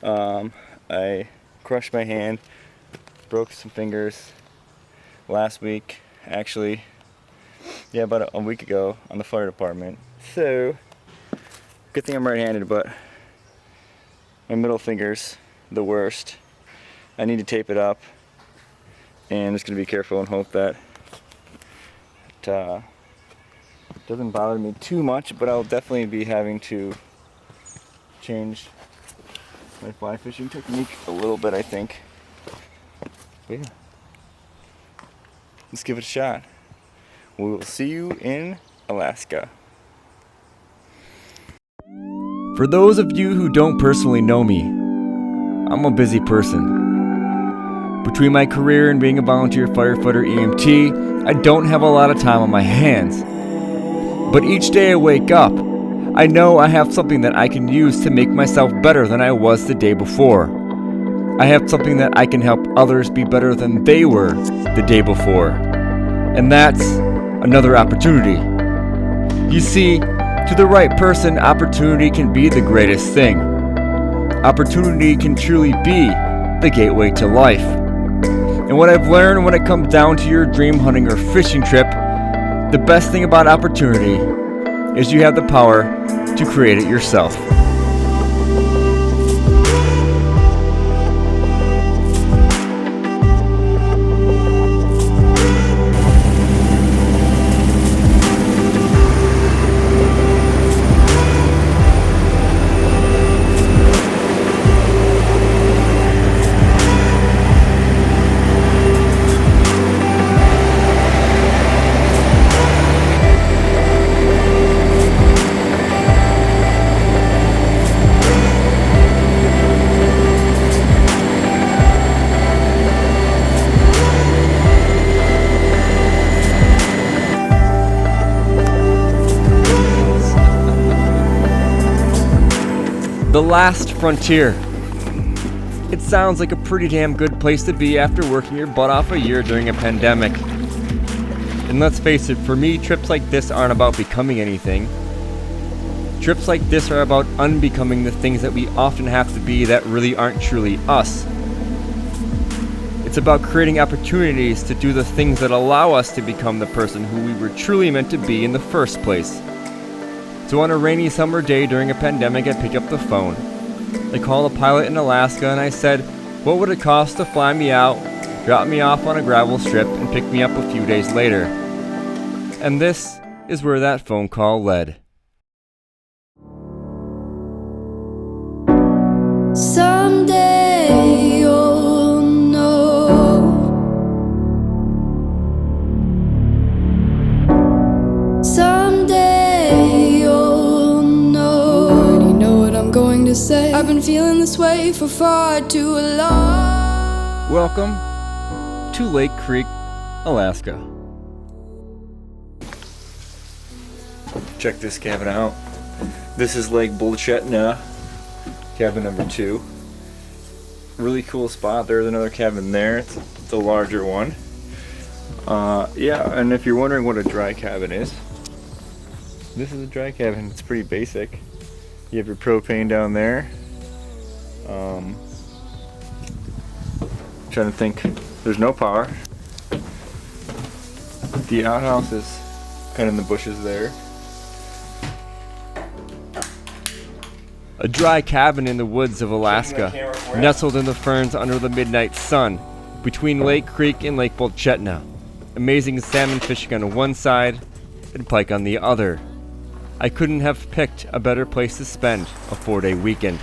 I crushed my hand, broke some fingers last week, actually. Yeah, about a week ago on the fire department. So, good thing I'm right-handed, but my middle finger's the worst. I need to tape it up, and I'm just gonna be careful and hope that it doesn't bother me too much, but I'll definitely be having to change my fly fishing technique a little bit, I think. But yeah, let's give it a shot. We will see you in Alaska. For those of you who don't personally know me, I'm a busy person. Between my career and being a volunteer firefighter EMT, I don't have a lot of time on my hands. But each day I wake up, I know I have something that I can use to make myself better than I was the day before. I have something that I can help others be better than they were the day before. And that's another opportunity. You see, to the right person, opportunity can be the greatest thing. Opportunity can truly be the gateway to life. And what I've learned when it comes down to your dream hunting or fishing trip, the best thing about opportunity is you have the power to create it yourself. The last frontier. It sounds like a pretty damn good place to be after working your butt off a year during a pandemic. And let's face it, for me, trips like this aren't about becoming anything. Trips like this are about unbecoming the things that we often have to be that really aren't truly us. It's about creating opportunities to do the things that allow us to become the person who we were truly meant to be in the first place. So on a rainy summer day during a pandemic, I picked up the phone. I called a pilot in Alaska and I said, what would it cost to fly me out, drop me off on a gravel strip, and pick me up a few days later? And this is where that phone call led. Someday you'll know. Someday you'll know. Already know what I'm going to say. I've been feeling this way for far too long. Welcome to Lake Creek, Alaska. Check this cabin out. This is Lake Bolchetna, cabin number 2. Really cool spot. There's another cabin there. It's a larger one. Yeah, and if you're wondering what a dry cabin is, this is a dry cabin. It's pretty basic. You have your propane down there. Trying to think. There's no power. The outhouse is kind of in the bushes there. A dry cabin in the woods of Alaska, nestled in the ferns under the midnight sun, between Lake Creek and Lake Bolchetna. Amazing salmon fishing on one side and pike on the other. I couldn't have picked a better place to spend a 4-day weekend.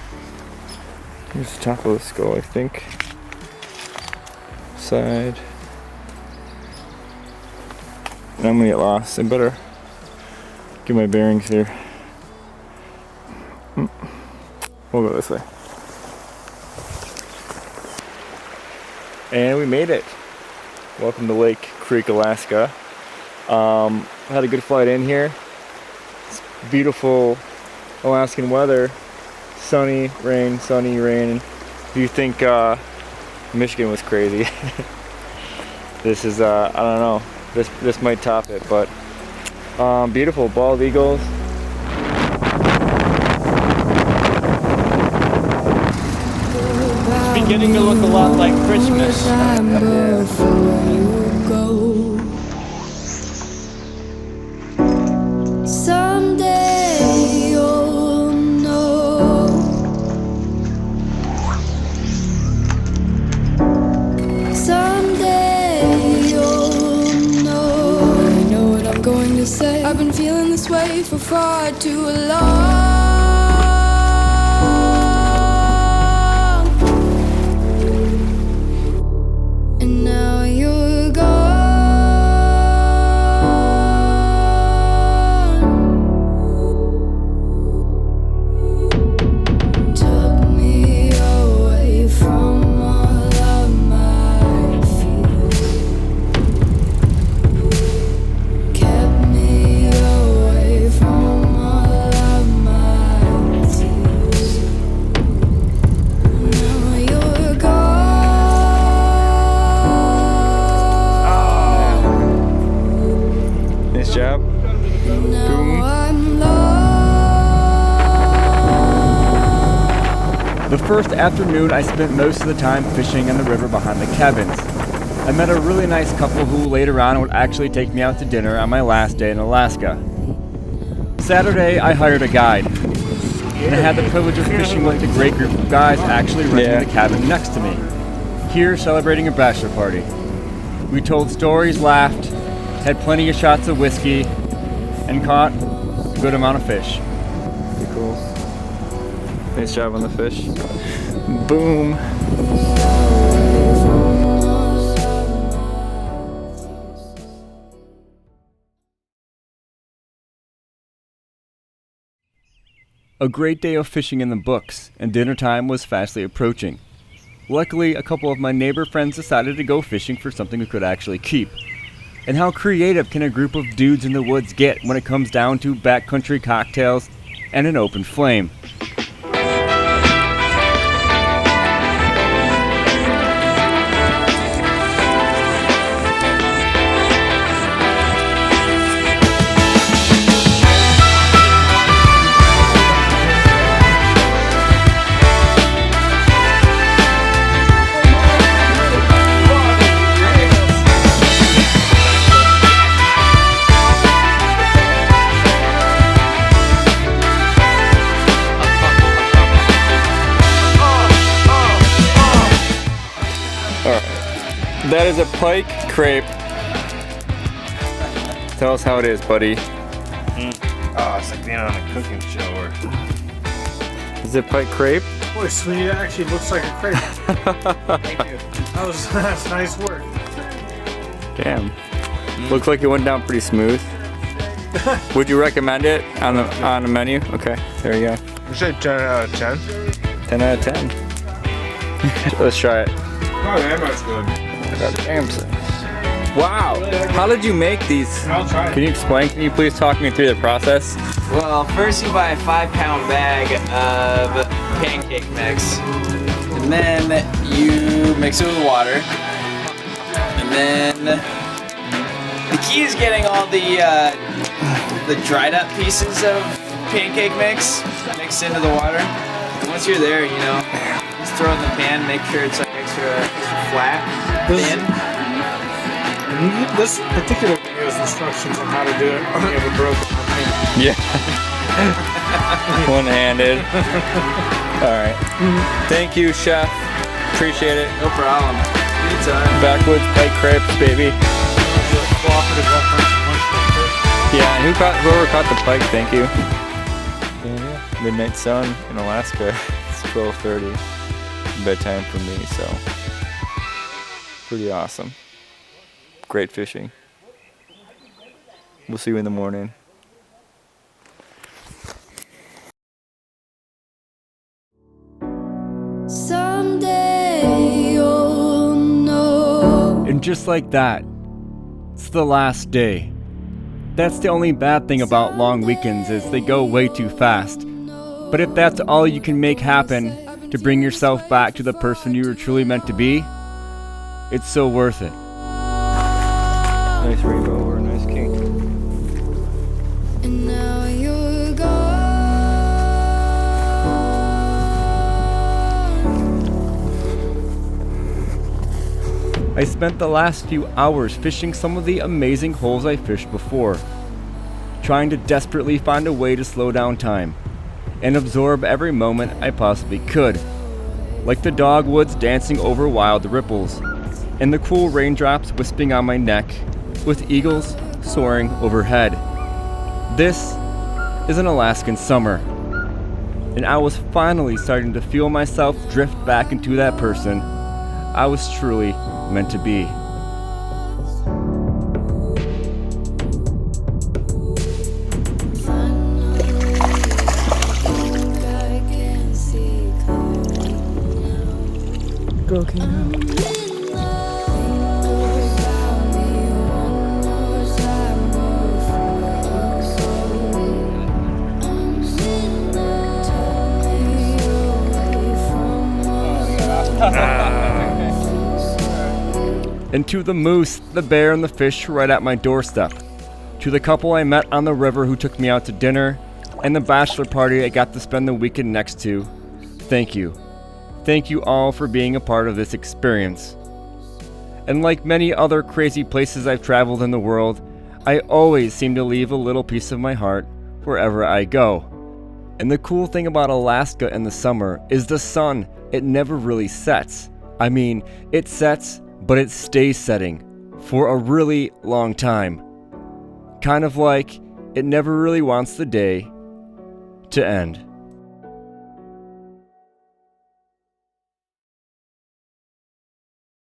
Here's the top of the skull, I think. Side. And I'm gonna get lost. I better get my bearings here. We'll go this way. And we made it. Welcome to Lake Creek, Alaska. Had a good flight in here. It's beautiful Alaskan weather. Sunny, rain. If you think Michigan was crazy, this is, I don't know. This might top it, but beautiful bald eagles. beginning to look a lot like Christmas. Time before you go. Someday you'll know. Someday you'll know. You know what I'm going to say. I've been feeling this way for far too long. And now you're gone. Took me away from all of my fears. Kept me away from all of my tears. Now you're gone. Nice job. Now I'm lost. The first afternoon, I spent most of the time fishing in the river behind the cabins. I met a really nice couple who later on would actually take me out to dinner on my last day in Alaska. Saturday, I hired a guide, and I had the privilege of fishing with a great group of guys actually renting the cabin next to me, here celebrating a bachelor party. We told stories, laughed, had plenty of shots of whiskey, and caught a good amount of fish. Pretty cool. Nice job on the fish. Boom. A great day of fishing in the books, and dinner time was fastly approaching. Luckily, a couple of my neighbor friends decided to go fishing for something we could actually keep. And how creative can a group of dudes in the woods get when it comes down to backcountry cocktails and an open flame? That is a pike crepe. Tell us how it is, buddy. Oh, it's like being on a cooking show. Or Is it pike crepe? boy, sweetie, that actually looks like a crepe. Thank you. That's nice work. Damn. Looks like it went down pretty smooth. Would you recommend it on the menu? Okay, there you go. You say 10 out of 10? 10 out of 10. Let's try it. Oh, yeah, that's good. Wow. How did you make these? I'll try it. Can you explain? Can you please talk me through the process? Well, first you buy a 5-pound bag of pancake mix, and then you mix it with water, and then the key is getting all the dried up pieces of pancake mix mixed into the water. And once you're there, you know, just throw it in the pan, make sure it's like extra flat, thin. This particular video is instructions on how to do it when you have a broken hand. Yeah. One-handed. All right. Thank you, chef. Appreciate it. No problem. Anytime. Backwoods pike crepes, baby. Cooperative reference. Yeah, and whoever caught the pike, thank you. Yeah. Midnight sun in Alaska. It's 12:30. Bedtime for me, so pretty awesome. Great fishing. We'll see you in the morning. Someday you'll know. And just like that, it's the last day. That's the only bad thing about long weekends is they go way too fast. But if that's all you can make happen to bring yourself back to the person you were truly meant to be, it's so worth it. Nice rainbow or a nice king. And now you're gone. I spent the last few hours fishing some of the amazing holes I fished before, trying to desperately find a way to slow down time and absorb every moment I possibly could, like the dogwoods dancing over wild ripples and the cool raindrops wisping on my neck with eagles soaring overhead. This is an Alaskan summer, and I was finally starting to feel myself drift back into that person I was truly meant to be. Go, King. And to the moose, the bear, and the fish right at my doorstep. To the couple I met on the river who took me out to dinner, and the bachelor party I got to spend the weekend next to. Thank you. Thank you all for being a part of this experience. And like many other crazy places I've traveled in the world, I always seem to leave a little piece of my heart wherever I go. And the cool thing about Alaska in the summer is the sun. It never really sets. I mean, it sets, but it stays setting for a really long time. Kind of like it never really wants the day to end.